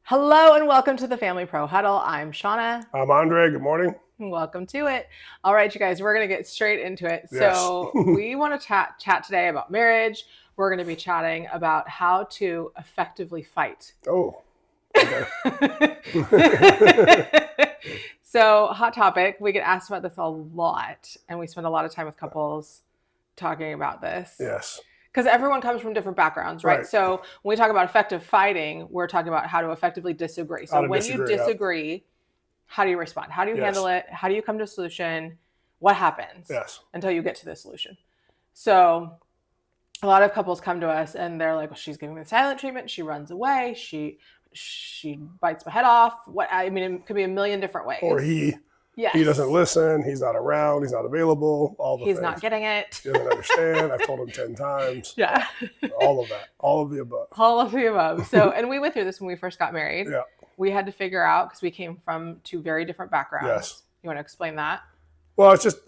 Hello and welcome to the Family Pro Huddle. I'm Shaunna. I'm Andre. Good morning. Welcome to it. All right, you guys, we're going to get straight into it. Yes. So we want to chat today about marriage. We're going to be chatting about how to effectively fight. Oh, okay. So hot topic. We get asked about this a lot, and we spend a lot of time with couples talking about this. Yes. Because everyone comes from different backgrounds, right? So when we talk about effective fighting, we're talking about how to effectively disagree. So when you disagree, how do you respond? How do you handle it? How do you come to a solution? What happens until you get to the solution? So a lot of couples come to us and they're like, well, she's giving me the silent treatment. She runs away. She bites my head off. It could be a million different ways. Or he doesn't listen. He's not around. He's not available. He's not getting it. He doesn't understand. I've told him 10 times. Yeah. All of that. All of the above. All of the above. So, and we went through this when we first got married. Yeah. We had to figure out, because we came from two very different backgrounds. Yes. You want to explain that? Well, it's just,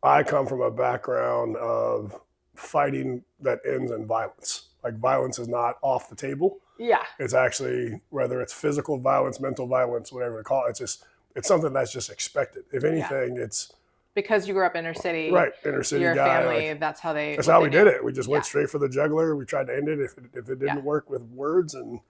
I come from a background of fighting that ends in violence. Like, violence is not off the table. Yeah. It's actually, whether it's physical violence, mental violence, whatever you call it, it's something that's just expected. If anything, it's because you grew up inner city. Right, inner city your guy. Family, that's how we did it. We just went straight for the jugular. We tried to end it if it didn't work with words, and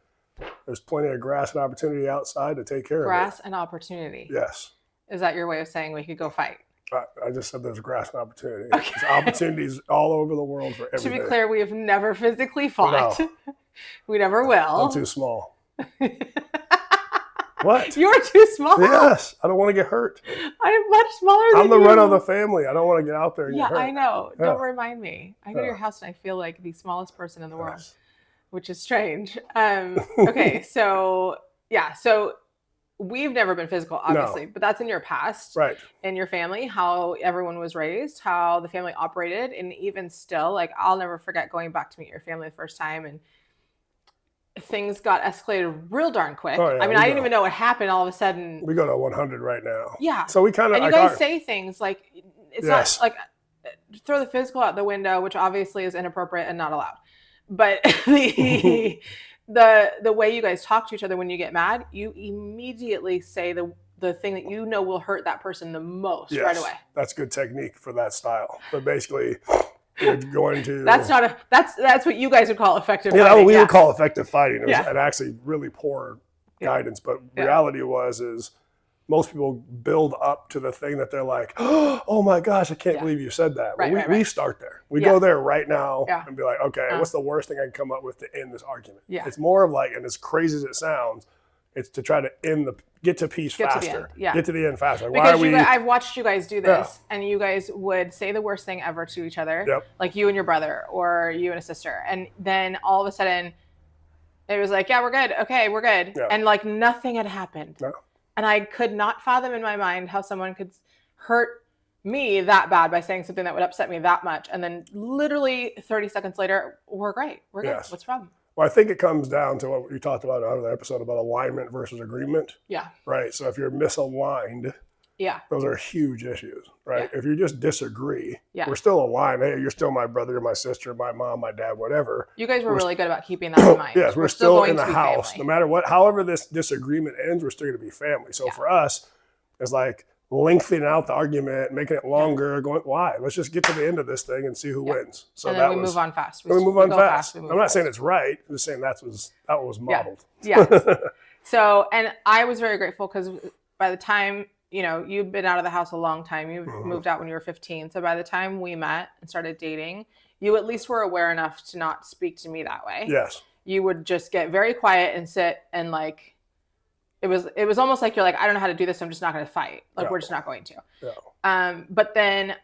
there's plenty of grass and opportunity outside to take care of it. Grass and opportunity. Yes. Is that your way of saying we could go fight? I just said there's grass and opportunity. Okay. There's opportunities all over the world for everything. To be clear, we have never physically fought. No. We never will. I'm too small. What? You're too small. Yes. I don't want to get hurt. I'm much smaller than you. I'm the run of the family. I don't want to get out there and get hurt. I know. Yeah. Don't remind me. I go to your house and I feel like the smallest person in the world, which is strange. Okay. So we've never been physical, obviously, but that's in your past, right? In your family, how everyone was raised, how the family operated. And even still, like, I'll never forget going back to meet your family the first time, and things got escalated real darn quick. Oh, yeah, I didn't even know what happened. All of a sudden, we go to 100 right now. Yeah. So we kind of, and you guys say things like, it's not like throw the physical out the window, which obviously is inappropriate and not allowed. But the way you guys talk to each other when you get mad, you immediately say the thing that you know will hurt that person the most right away. That's good technique for that style. But basically, you're going to. That's what you guys would call effective fighting. Yeah, we would call effective fighting. It was actually really poor guidance. But reality is most people build up to the thing that they're like, oh my gosh, I can't believe you said that. Well, we start there. We go there right now and be like, okay, what's the worst thing I can come up with to end this argument? Yeah. It's more of like, and as crazy as it sounds, it's to try to get to peace faster. Get to the end faster. Because I've watched you guys do this, and you guys would say the worst thing ever to each other, like you and your brother, or you and a sister, and then all of a sudden, it was like, yeah, we're good. Okay, we're good, and like nothing had happened. No. And I could not fathom in my mind how someone could hurt me that bad by saying something that would upset me that much, and then literally 30 seconds later, we're great. We're good. What's the problem? Well, I think it comes down to what you talked about in another episode about alignment versus agreement. Yeah. Right. So if you're misaligned, those are huge issues, right? Yeah. If you just disagree, we're still aligned. Hey, you're still my brother, my sister, my mom, my dad, whatever. You guys were really good about keeping that in mind. Yes, we're still in the house. Family. No matter what, however this disagreement ends, we're still going to be family. So for us, it's like lengthening out the argument, making it longer, going, why? Let's just get to the end of this thing and see who wins. So and then we move on fast. We move on fast. I'm not saying it's right. I'm just saying that was modeled. Yeah. So, and I was very grateful because by the time, you'd been out of the house a long time. You moved out when you were 15. So by the time we met and started dating, you at least were aware enough to not speak to me that way. Yes. You would just get very quiet and sit and like, it was almost like you're like, I don't know how to do this. I'm just not going to fight. Like, we're just not going to. Yeah. But then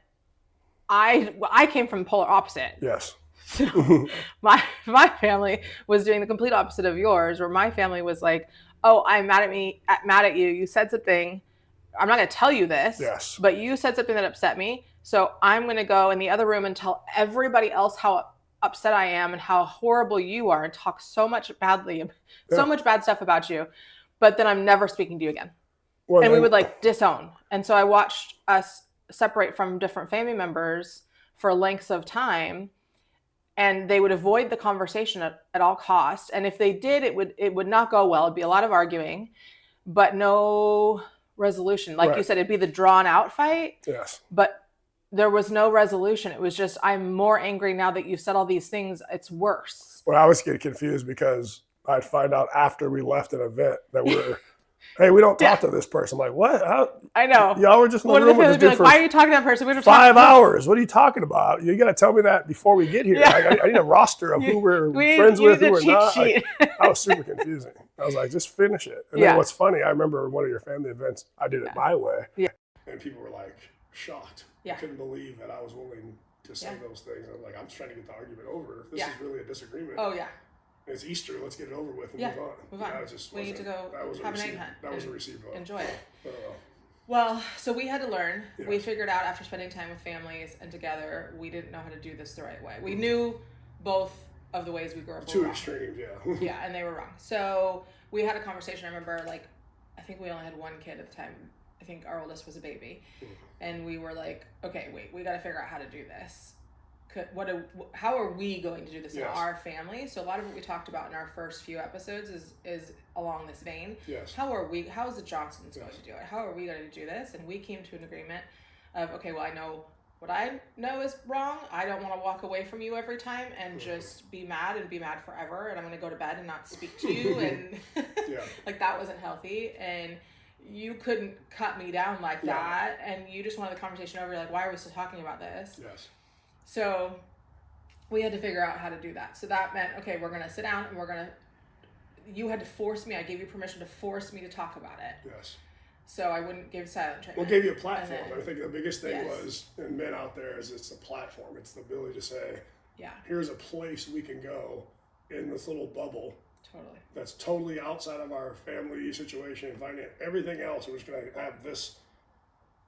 I came from the polar opposite. Yes. So my family was doing the complete opposite of yours, where my family was like, oh, I'm mad at you. You said something. I'm not going to tell you this, but you said something that upset me. So I'm going to go in the other room and tell everybody else how upset I am and how horrible you are, and talk so much bad stuff about you. But then I'm never speaking to you again. Well, and we would like disown. And so I watched us separate from different family members for lengths of time. and they would avoid the conversation at all costs. And if they did, it would not go well. It'd be a lot of arguing, but no resolution. Like you said, it'd be the drawn out fight. Yes. But there was no resolution. It was just, I'm more angry now that you've said all these things. It's worse. Well, I always get confused because I'd find out after we left an event that we're, hey, we don't talk to this person. I'm like, what? I know. Y'all were just in the room with this dude for why are you talking to that person? We don't 5 hours. What are you talking about? You got to tell me that before we get here. Yeah. I need a roster of who we're friends with, who we're not. Like, I was super confusing. I was like, just finish it. And then what's funny, I remember one of your family events, I did it my way. Yeah. And people were like shocked. Yeah. I couldn't believe that I was willing to say those things. I'm like, I'm just trying to get the argument over. If this is really a disagreement. Oh, yeah. It's Easter. Let's get it over with and move on. We need to go have an egg hunt. That was a received one. Enjoy it. Well, so we had to learn. Yeah. We figured out after spending time with families and together, we didn't know how to do this the right way. We knew both of the ways we grew up. Two extremes, yeah. Yeah, and they were wrong. So we had a conversation. I remember, I think we only had one kid at the time. I think our oldest was a baby. Mm-hmm. And we were like, okay, wait, we got to figure out how to do this. How are we going to do this in our family? So a lot of what we talked about in our first few episodes is along this vein. Yes. How is the Johnsons going to do it? How are we going to do this? And we came to an agreement of, okay, well, I know what I know is wrong. I don't want to walk away from you every time and just be mad forever. And I'm going to go to bed and not speak to you. And that wasn't healthy. And you couldn't cut me down like that. And you just wanted the conversation over. You're like, why are we still talking about this? Yes. So we had to figure out how to do that. So that meant, okay, we're going to sit down and you had to force me. I gave you permission to force me to talk about it. Yes. So I wouldn't give silent treatment. Well, gave you a platform. I think the biggest thing was, and men out there, is it's a platform. It's the ability to say, here's a place we can go in this little bubble. Totally. That's totally outside of our family situation, everything else. We're just going to have this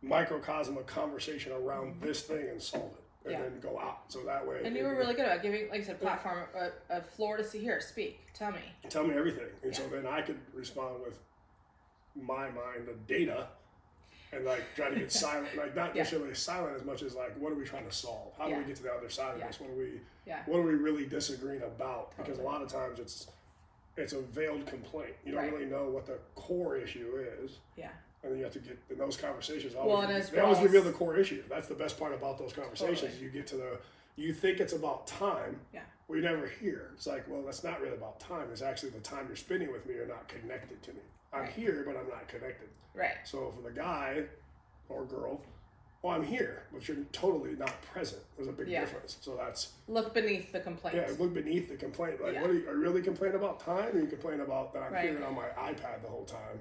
microcosm of conversation around this thing and solve it. And then go out. So that way. And you were really good about giving, like I said, platform, a floor to see here. Speak. Tell me. Tell me everything. And so then I could respond with my mind of data and try to get silent. Not necessarily silent as much as what are we trying to solve? How do we get to the other side of this? What are we really disagreeing about? Because a lot of times it's a veiled complaint. You don't really know what the core issue is. Yeah. And then you have to get in those conversations. They always reveal the core issue. That's the best part about those conversations. Totally. You get to you think it's about time. Yeah. We never hear. It's well, that's not really about time. It's actually the time you're spending with me. You're not connected to me. I'm here, but I'm not connected. Right. So for the guy or girl, I'm here, but you're totally not present. There's a big difference. So that's look beneath the complaint. Yeah, look beneath the complaint. What are you really complaining about? Time, or you complain about that I'm here on my iPad the whole time?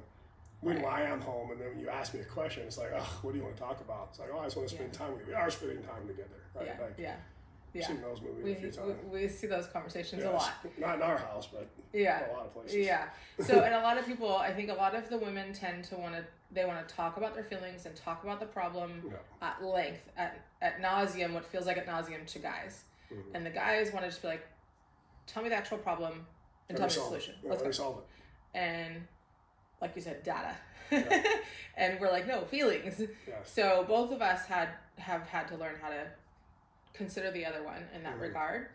Meanwhile, I am home, and then when you ask me a question, it's what do you want to talk about? It's I just want to spend time with you. We are spending time together, right? I've seen those movies a few times. We see those conversations a lot. Not in our house, but a lot of places. Yeah. So, and a lot of people, I think a lot of the women tend to want to talk about their feelings and talk about the problem at length, at nauseum, what feels like at nauseum to guys. Mm-hmm. And the guys want to just be like, tell me the actual problem and tell me the solution. Let me solve it. And like you said, data. And we're like, no, feelings. Yes. So both of us have had to learn how to consider the other one in that regard.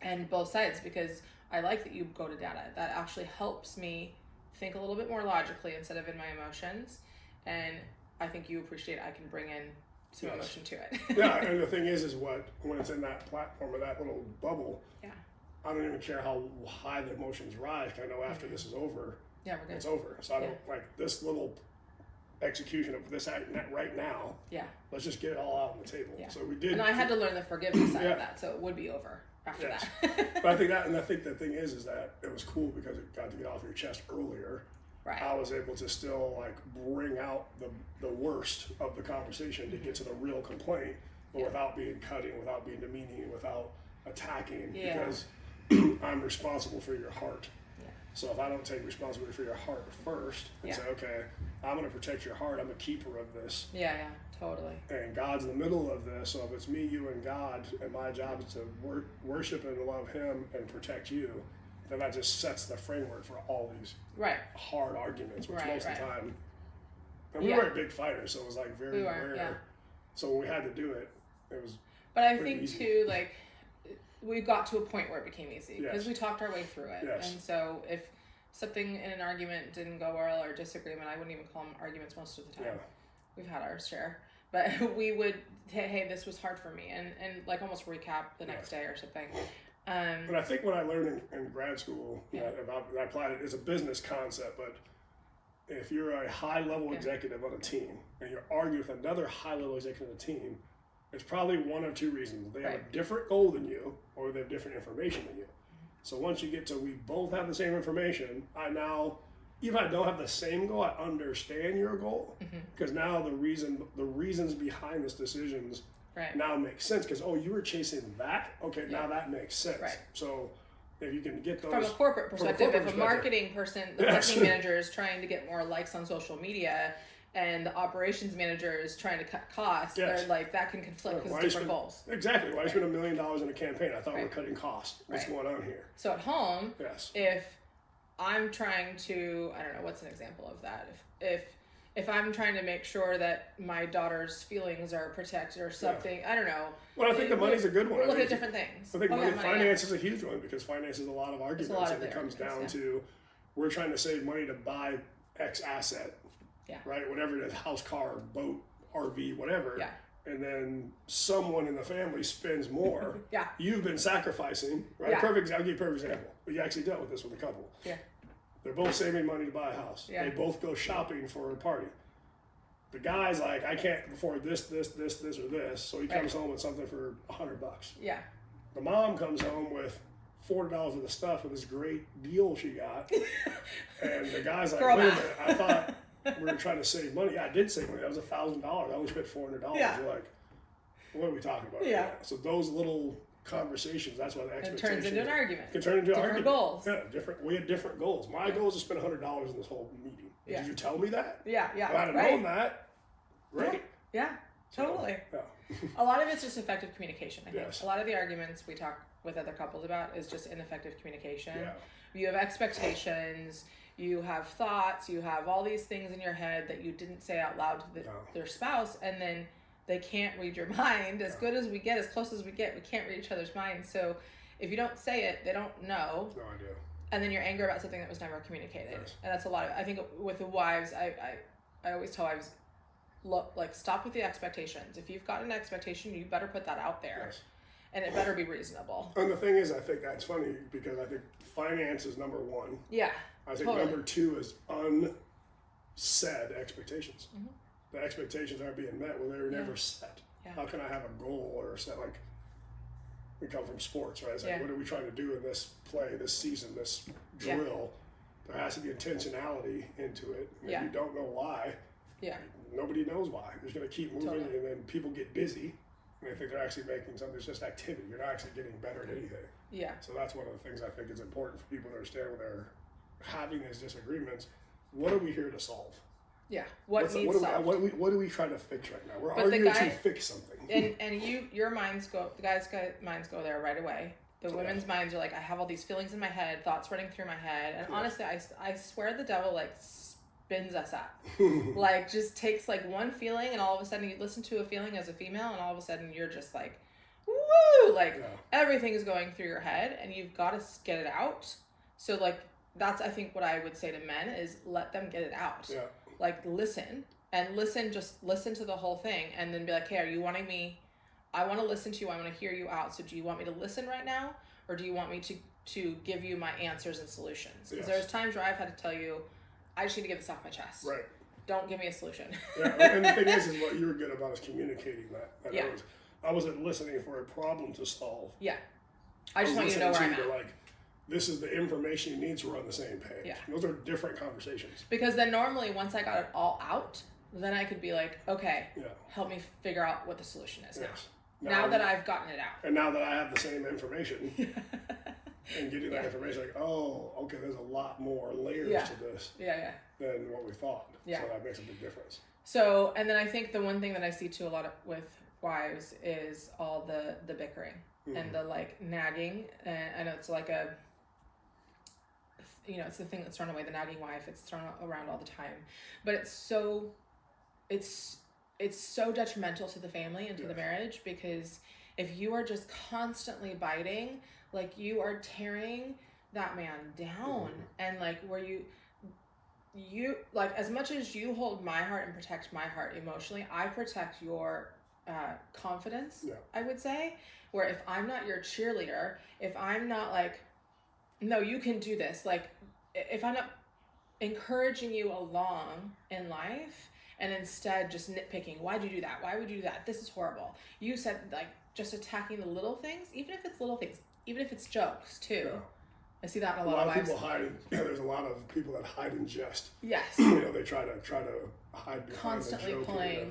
And both sides, because I like that you go to data. That actually helps me think a little bit more logically instead of in my emotions. And I think you appreciate I can bring in some emotion to it. And the thing is when it's in that platform or that little bubble, I don't even care how high the emotions rise. I know after this is over, it's over. So I don't this little execution of this right now. Yeah. Let's just get it all out on the table. Yeah. So we did. And I had to learn the forgiveness side of that, so it would be over after that. But I think the thing is that it was cool because it got to get off your chest earlier. Right. I was able to still bring out the worst of the conversation to get to the real complaint, but without being cutting, without being demeaning, without attacking, because I'm responsible for your heart. So if I don't take responsibility for your heart first and say, okay, I'm going to protect your heart, I'm a keeper of this. Yeah, totally. And God's in the middle of this, so if it's me, you, and God, and my job is to worship and love Him and protect you, then that just sets the framework for all these hard arguments, which most of the time, and we weren't big fighters, so it was very rare. So when we had to do it, it was But I think easy. too, we got to a point where it became easy because we talked our way through it. And so if something in an argument didn't go well or disagreement, I wouldn't even call them arguments most of the time. We've had our share, but we would say, hey, this was hard for me, and like almost recap the next day or something. But I think what I learned in grad school, I applied it as a business concept, but if you're a high-level executive on a team and you're arguing with another high-level executive on a team, it's probably one of two reasons. They have a different goal than you, or they have different information than you. So once you get to we both have the same information, even if I don't have the same goal, I understand your goal, because now the reasons behind this decisions now make sense, because you were chasing that. Okay, now that makes sense. So if you can get those from a corporate perspective, if a marketing person, the marketing manager is trying to get more likes on social media, and the operations manager is trying to cut costs, they're like, that can conflict because different goals. Exactly. Why spend $1 million in a campaign? I thought we were cutting costs. What's going on here? So at home, if I'm trying to, I don't know, what's an example of that? If I'm trying to make sure that my daughter's feelings are protected or something, I don't know. Well, I think the money's a good one. Look at different things. I think finance is a huge one, because finance is a lot of arguments, and it comes down to we're trying to save money to buy X asset. Right, whatever it is, house, car, boat, RV, whatever. And then someone in the family spends more. You've been sacrificing, right? I'll give you a perfect example. But you actually dealt with this with a couple. They're both saving money to buy a house. They both go shopping for a party. The guy's like, I can't afford this, or this. So he comes home with something for $100. The mom comes home with $40 worth of stuff with this great deal she got. And the guy's like, wait a minute, I thought we were trying to save money. I did save money. That was $1,000. I only spent $400. You're like, what are we talking about? So those little conversations, that's why the expectations. It turns into an argument. It can turn into an argument. Goals. We had different goals. My goal is to spend $100 in this whole meeting. Did you tell me that? If I'd have known that. Right? Totally. A lot of it's just effective communication, I think. A lot of the arguments we talk with other couples about is just ineffective communication. You have expectations, you have thoughts, you have all these things in your head that you didn't say out loud to their spouse, and then they can't read your mind. As good as we get, as close as we get, we can't read each other's minds. So if you don't say it, they don't know. No idea. And then you're angry about something that was never communicated. And that's a lot of, I think with the wives, I always tell wives, look, like, stop with the expectations. If you've got an expectation, you better put that out there. And it better be reasonable. And the thing is, I think that's funny, because I think finance is number one. I think number two is unsaid expectations. The expectations aren't being met, they were never set. How can I have a goal or a set? Like, we come from sports, right? It's like, what are we trying to do in this play, this season, this drill? There has to be intentionality into it. And if you don't know why, nobody knows why. They're going to keep moving, and then people get busy. And they think they're actually making something. It's just activity. You're not actually getting better at anything. So that's one of the things I think is important for people to understand when they're having these disagreements. What are we here to solve? What needs solved? What are we trying to fix right now? We're arguing to fix something. And your minds go, the guys' minds go there right away. The women's minds are like, I have all these feelings in my head, thoughts running through my head. And honestly, I swear the devil like spins us up. Like, just takes like one feeling, and all of a sudden you listen to a feeling as a female, and all of a sudden you're just like, woo! Like, everything is going through your head, and you've got to get it out. So like, that's, I think, what I would say to men is let them get it out. Like, listen just listen to the whole thing, and then be like, hey, are you wanting me? I want to listen to you. I want to hear you out. So do you want me to listen right now, or do you want me to give you my answers and solutions? Because there's times where I've had to tell you, I just need to get this off my chest. Don't give me a solution. And the thing is what you were good about is communicating that. I wasn't listening for a problem to solve. I just want you to know where I'm at. Like, this is the information you need, so we're on the same page. Those are different conversations. Because then normally, once I got it all out, then I could be like, okay, help me figure out what the solution is now that I've gotten it out. And now that I have the same information, and getting that information, like, oh, okay, there's a lot more layers to this than what we thought. So that makes a big difference. So, and then I think the one thing that I see too a lot with wives is all the bickering and the like nagging. And I know it's like it's the thing that's thrown away, the nagging wife. It's thrown around all the time, but it's so detrimental to the family and to the marriage, because if you are just constantly biting, like you are tearing that man down. And like where you like, as much as you hold my heart and protect my heart emotionally, I protect your confidence, I would say, where if I'm not your cheerleader, if I'm not like, no, you can do this, like if I'm not encouraging you along in life and instead just nitpicking, why'd you do that? Why would you do that? This is horrible. You said, like, just attacking the little things, even if it's little things, even if it's jokes too. Yeah. I see that in a lot of people hide. There's a lot of people that hide in jest. Yes. They try to hide behind constantly the joke, playing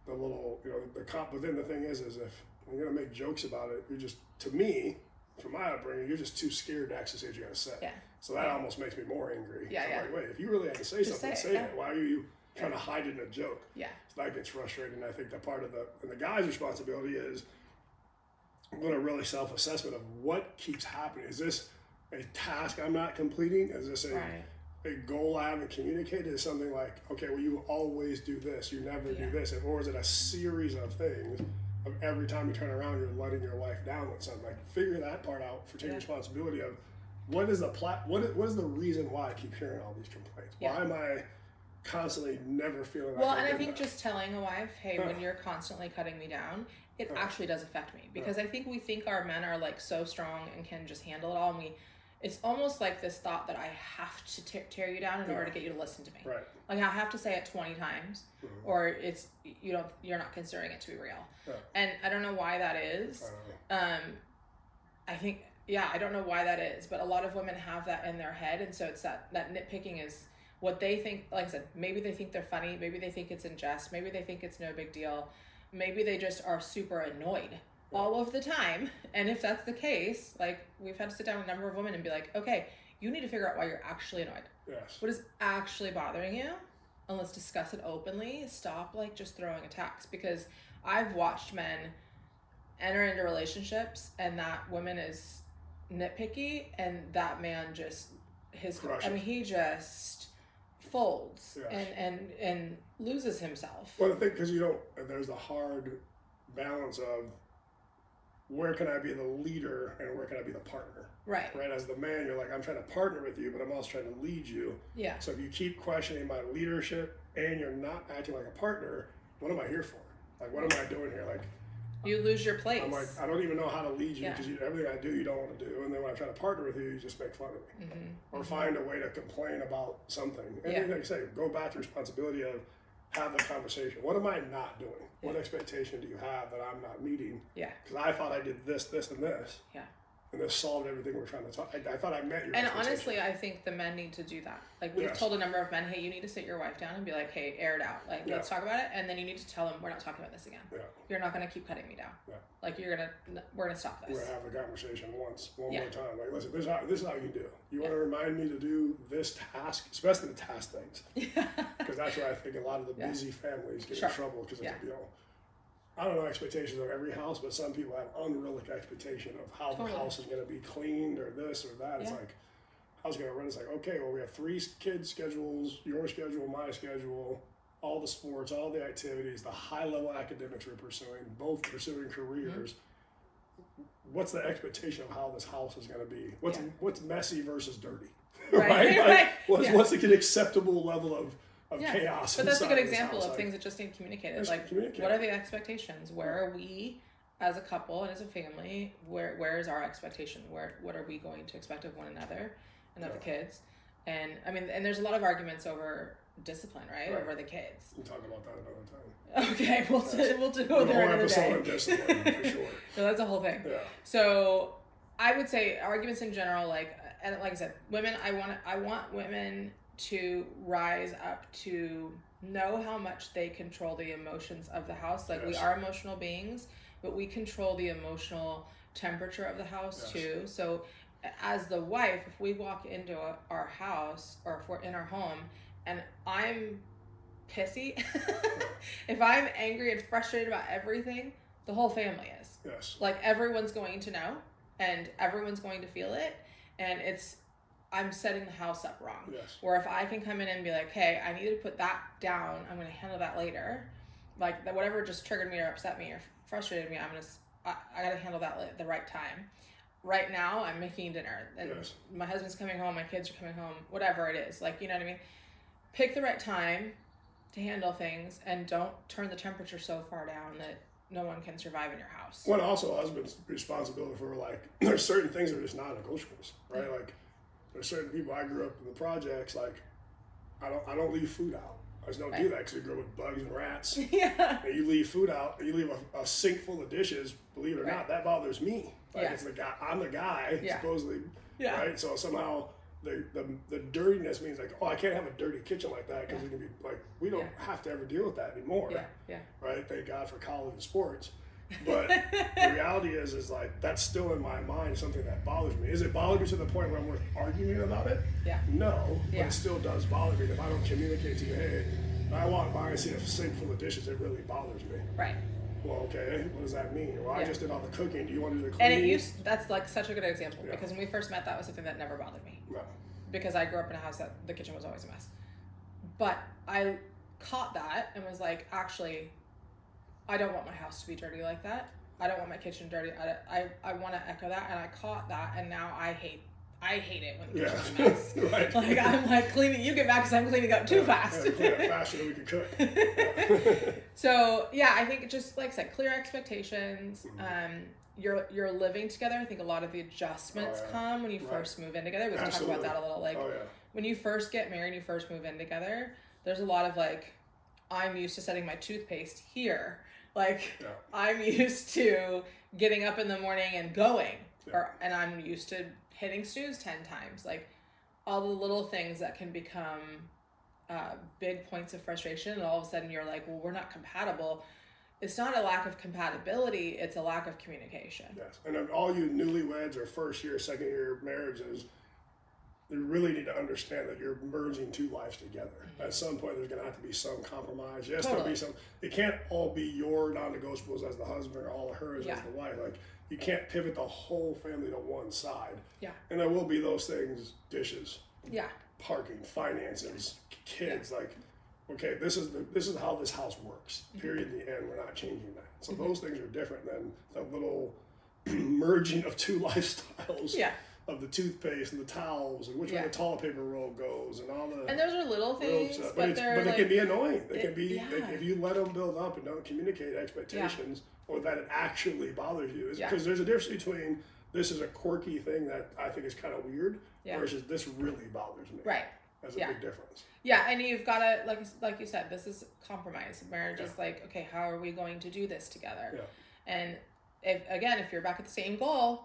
the little, the comp. But then the thing is if you're gonna make jokes about it, you're just, to me, from my upbringing, you're just too scared to actually say what you gotta say. Yeah. So that almost makes me more angry. Yeah, I'm like, wait, if you really had to say something, say it. Why are you trying to hide it in a joke? Yeah. So that gets frustrating. I think that part of the guy's responsibility is doing a really self-assessment of what keeps happening. Is this a task I'm not completing? Is this a goal I haven't communicated? Is something like, okay, well, you always do this, you never do this, or is it a series of things of every time you turn around, you're letting your wife down with something? Like, figure that part out for taking responsibility of what is what is the reason why I keep hearing all these complaints? Why am I constantly never feeling like and I think just telling a wife, hey, when you're constantly cutting me down, it actually does affect me, because I think we think our men are like so strong and can just handle it all, and it's almost like this thought that I have to tear you down in order to get you to listen to me. Right. Like I have to say it 20 times, or it's you're not considering it to be real. Yeah. And I don't know why that is. I think I don't know why that is, but a lot of women have that in their head, and so it's that nitpicking is what they think. Like I said, maybe they think they're funny, maybe they think it's in jest, maybe they think it's no big deal, maybe they just are super annoyed all of the time. And if that's the case, like we've had to sit down with a number of women and be like, okay, you need to figure out why you're actually annoyed. Yes. What is actually bothering you? And let's discuss it openly. Stop like just throwing attacks, because I've watched men enter into relationships and that woman is nitpicky and that man just he just folds and loses himself. Well, I think because there's a hard balance of where can I be the leader and where can I be the partner? Right. As the man, you're like, I'm trying to partner with you, but I'm also trying to lead you. Yeah. So if you keep questioning my leadership and you're not acting like a partner, what am I here for? Like, what am I doing here? Like, you lose your place. I'm like, I don't even know how to lead you, because everything I do, you don't want to do. And then when I try to partner with you, you just make fun of me. Or find a way to complain about something. And then, like you say, go back to responsibility of have the conversation. What am I not doing? What expectation do you have that I'm not meeting? Yeah. Because I thought I did this, this, and this. Yeah. And this solved everything we're trying to talk. I thought I met your And honestly, I think the men need to do that. Like, we've told a number of men, hey, you need to sit your wife down and be like, hey, air it out. Like, let's talk about it. And then you need to tell them, we're not talking about this again. Yeah. You're not going to keep cutting me down. Yeah. Like, we're going to ststop this. We're going to have a conversation one more time. Like, listen, this is how you do. You want to remind me to do this task, especially the task things. Because that's where I think a lot of the busy families get in trouble, because I don't know expectations of every house, but some people have unrealistic expectation of how the house is going to be cleaned or this or that. It's like, how's it going to run? It's like, okay, well, we have 3 kids' schedules, your schedule, my schedule, all the sports, all the activities, the high-level academics we're pursuing, both pursuing careers. What's the expectation of how this house is going to be? What's messy versus dirty? Right? What's an acceptable level of chaos? But that's a good example of things that just need communicated. Like, what are the expectations? Where are we as a couple and as a family? Where is our expectation? What are we going to expect of one another and of the kids? And I mean, and there's a lot of arguments over discipline, right? Over the kids. We'll talk about that another time. Okay, we'll go there another day. On discipline, for sure. No, that's a whole thing. Yeah. So I would say arguments in general, like I said, women. I want women to rise up to know how much they control the emotions of the house. Like, we are emotional beings, but we control the emotional temperature of the house too. So as the wife, if we walk into our house, or if we're in our home and I'm pissy, if I'm angry and frustrated about everything, the whole family is. Yes. Like, everyone's going to know and everyone's going to feel it, and I'm setting the house up wrong. Yes. Or if I can come in and be like, hey, I need to put that down, I'm going to handle that later. Like, that whatever just triggered me or upset me or frustrated me, I'm going to I got to handle that at the right time. Right now, I'm making dinner, and my husband's coming home, my kids are coming home, whatever it is. Like, you know what I mean? Pick the right time to handle things, and don't turn the temperature so far down that no one can survive in your house. Well, also husband's responsibility for, like, there's certain things that are just non-negotiables, right? Yeah. Like, there's certain people, I grew up in the projects, like, I don't leave food out. I just don't do that because we grew up with bugs and rats. Yeah. And you leave food out, and you leave a sink full of dishes, believe it or not, that bothers me. Like, it's the guy, I'm the guy, supposedly, right? So somehow the dirtiness means, like, oh, I can't have a dirty kitchen like that because it can be, like, we don't have to ever deal with that anymore. Right? Thank God for college and sports. But the reality is like, that's still in my mind something that bothers me. Is it bothering me to the point where I'm worth arguing about it? Yeah. No, but it still does bother me. If I don't communicate to you, hey, I walk by and see a sink full of dishes, it really bothers me. Right. Well, okay, what does that mean? Well, I just did all the cooking. Do you want to do the cleaning? And that's like such a good example because when we first met, that was something that never bothered me. No. Because I grew up in a house that the kitchen was always a mess. But I caught that and was like, actually, I don't want my house to be dirty like that. I don't want my kitchen dirty. I want to echo that, and I caught that, and now I hate it when the kitchen's a mess. Right. Like, I'm like, cleaning, you get back because I'm cleaning up too fast. Yeah, clean up faster than we can cook. So, yeah, I think just like I said, clear expectations. You're living together. I think a lot of the adjustments come when you first move in together. We can talk about that a little. Like, when you first get married, you first move in together, there's a lot of like, I'm used to setting my toothpaste here. Like, I'm used to getting up in the morning and going, and I'm used to hitting snooze 10 times. Like, all the little things that can become big points of frustration, and all of a sudden you're like, well, we're not compatible. It's not a lack of compatibility, it's a lack of communication. Yes, and of all you newlyweds or first year, second year marriages, you really need to understand that you're merging two lives together. Mm-hmm. At some point, there's going to have to be some compromise. Yes, there'll be some. It can't all be your non-negotiables as the husband or all of hers as the wife. Like, you can't pivot the whole family to one side. Yeah. And there will be those things: dishes, parking, finances, kids. Like, okay, this is how this house works. Period. The end. We're not changing that. So those things are different than the little merging of two lifestyles. Yeah. Of the toothpaste and the towels and which way the toilet paper roll goes and all the. And those are little things, but they can be annoying. They can be if you let them build up and don't communicate expectations, or that it actually bothers you. Because there's a difference between this is a quirky thing that I think is kind of weird versus this really bothers me. Right. That's a big difference. Yeah, and you've got to, like you said, this is compromise. Marriage is like, okay, how are we going to do this together? Yeah. And if you're back at the same goal,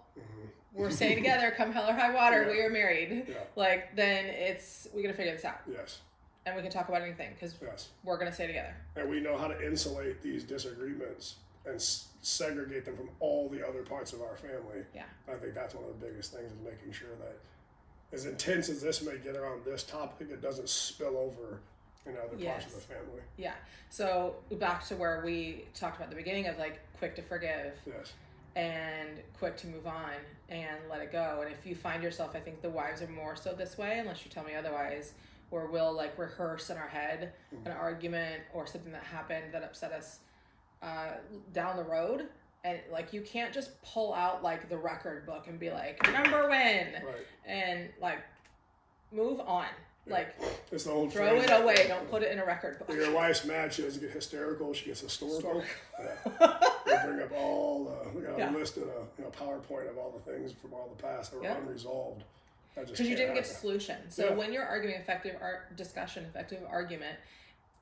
we're staying together, come hell or high water, we are married. Yeah. Like, then we're going to figure this out. Yes. And we can talk about anything because we're going to stay together. And we know how to insulate these disagreements and segregate them from all the other parts of our family. Yeah. I think that's one of the biggest things, is making sure that as intense as this may get around this topic, it doesn't spill over in other parts of the family. Yeah. So back to where we talked about at the beginning of, like, quick to forgive. Yes. And quick to move on and let it go. And if you find yourself, I think the wives are more so this way, unless you tell me otherwise, where we'll like rehearse in our head an argument or something that happened that upset us down the road. And like, you can't just pull out like the record book and be like, remember when? Right. And like, move on. Like, it's the old throw it away. Don't put it in a record book. When your wife's mad, she doesn't get hysterical. She gets historical. They bring up all a list in a PowerPoint of all the things from all the past that were unresolved. Because you didn't get a solution. So when you're arguing effective argument,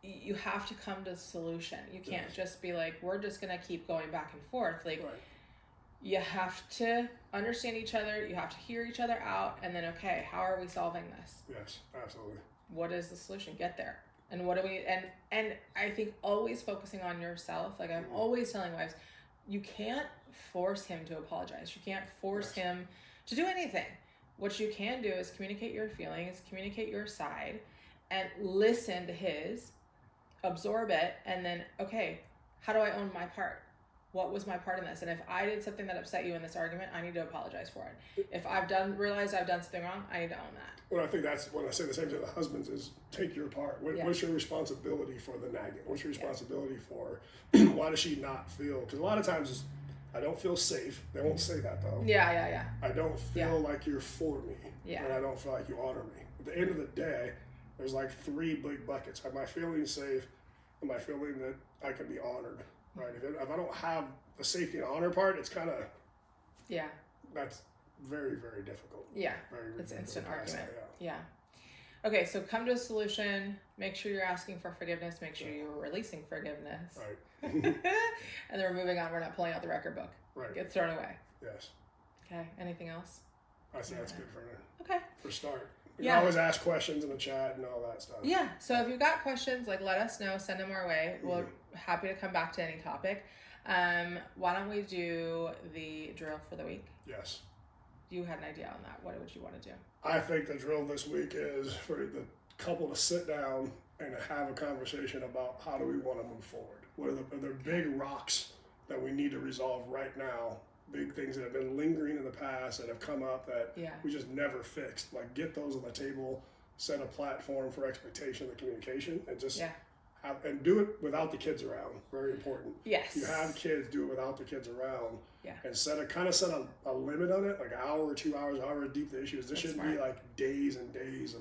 you have to come to a solution. You can't just be like, we're just going to keep going back and forth. Like, you have to understand each other. You have to hear each other out. And then, okay, how are we solving this? Yes, absolutely. What is the solution? Get there. And what do we, and I think always focusing on yourself. Like, I'm always telling wives, you can't force him to apologize. You can't force him to do anything. What you can do is communicate your feelings, communicate your side, and listen to his, absorb it, and then, okay, how do I own my part? What was my part in this? And if I did something that upset you in this argument, I need to apologize for it. If I've realized I've done something wrong, I need to own that. Well, I think that's when I say the same to the husbands is take your part. What's your responsibility for the nagging? What's your responsibility for why does she not feel? Because a lot of times I don't feel safe. They won't say that though. Yeah. I don't feel like you're for me. Yeah. And I don't feel like you honor me. At the end of the day, there's like 3 big buckets. Am I feeling safe? Am I feeling that I can be honored? Right? If I don't have the safety and honor part, it's kind of, that's very, very difficult. Yeah. It's instant argument. Yeah. Okay, so come to a solution. Make sure you're asking for forgiveness. Make sure you're releasing forgiveness. Right. And then we're moving on. We're not pulling out the record book. Right. It gets thrown away. Yes. Okay. Anything else? I say that's good for start. You can always ask questions in the chat and all that stuff. Yeah. So if you've got questions, like let us know. Send them our way. We're happy to come back to any topic. Why don't we do the drill for the week? Yes. You had an idea on that. What would you want to do? I think the drill this week is for the couple to sit down and have a conversation about how do we want to move forward. What are the big rocks that we need to resolve right now? Big things that have been lingering in the past that have come up that we just never fixed. Like get those on the table, set a platform for expectation and communication, and just and do it without the kids around. Very important. Yes. If you have kids, do it without the kids around. Yeah. And set a limit on it, like an hour or 2 hours, however deep the issue is. This shouldn't be like days and days of.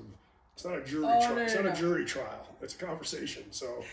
It's not a jury trial. It's not a jury trial. It's a conversation. So.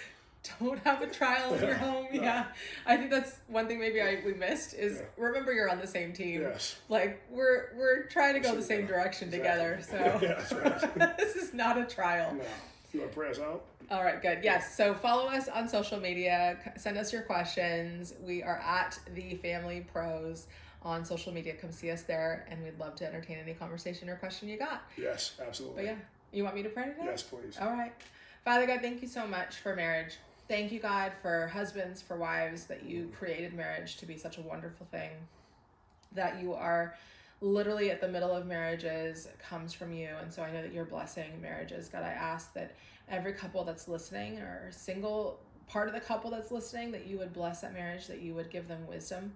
Don't have a trial in your home. No. Yeah. I think that's one thing maybe we missed is remember you're on the same team. Yes. Like we're trying to go the same direction together. So that's right. This is not a trial. No. You want to pray us out? All right, good. Yes. So follow us on social media. Send us your questions. We are at the Family Pros on social media. Come see us there, and we'd love to entertain any conversation or question you got. Yes, absolutely. But you want me to pray today? Yes, please. All right. Father God, thank you so much for marriage. Thank you, God, for husbands, for wives, that you created marriage to be such a wonderful thing, that you are literally at the middle of marriages comes from you. And so I know that you're blessing marriages. God, I ask that every couple that's listening or single part of the couple that's listening, that you would bless that marriage, that you would give them wisdom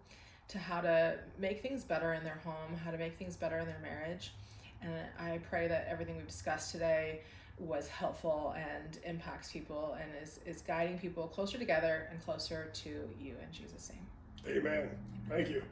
to how to make things better in their home, how to make things better in their marriage. And I pray that everything we've discussed today was helpful and impacts people and is guiding people closer together and closer to you in Jesus' name. Amen. Thank you.